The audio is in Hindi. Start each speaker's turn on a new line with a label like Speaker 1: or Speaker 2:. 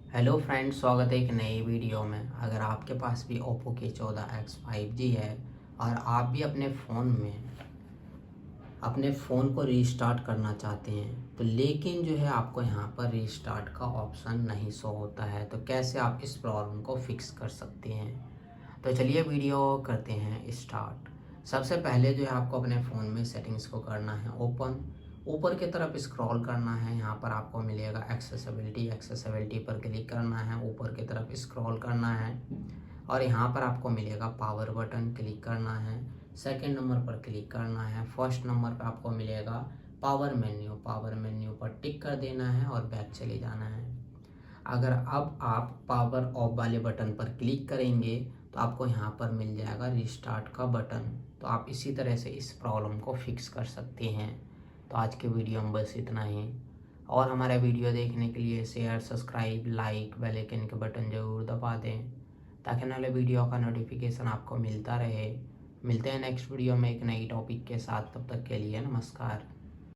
Speaker 1: हेलो फ्रेंड्स, स्वागत है एक नई वीडियो में। अगर आपके पास भी ओप्पो के 14X 5G है और आप भी अपने फ़ोन को रीस्टार्ट करना चाहते हैं तो लेकिन जो है आपको यहाँ पर रीस्टार्ट का ऑप्शन नहीं शो होता है, तो कैसे आप इस प्रॉब्लम को फिक्स कर सकते हैं। तो चलिए वीडियो करते हैं स्टार्ट। सबसे पहले जो है आपको अपने फ़ोन में सेटिंग्स को करना है ओपन। ऊपर की तरफ स्क्रॉल करना है, यहाँ पर आपको मिलेगा एक्सेसिबिलिटी पर क्लिक करना है, ऊपर की तरफ स्क्रॉल करना है और यहाँ पर आपको मिलेगा पावर बटन, क्लिक करना है। सेकंड नंबर पर क्लिक करना है। फर्स्ट नंबर पर आपको मिलेगा पावर मेन्यू पर टिक कर देना है और बैक चले जाना है। अगर अब आप पावर ऑफ वाले बटन पर क्लिक करेंगे तो आपको यहाँ पर मिल जाएगा रिस्टार्ट का बटन। तो आप इसी तरह से इस प्रॉब्लम को फिक्स कर सकते हैं। तो आज के वीडियो में बस इतना ही, और हमारा वीडियो देखने के लिए share, subscribe, like, bell icon के बटन ज़रूर दबा दें ताकि आने वाले वीडियो का नोटिफिकेशन आपको मिलता रहे। मिलते हैं नेक्स्ट वीडियो में एक नई टॉपिक के साथ, तब तक के लिए नमस्कार।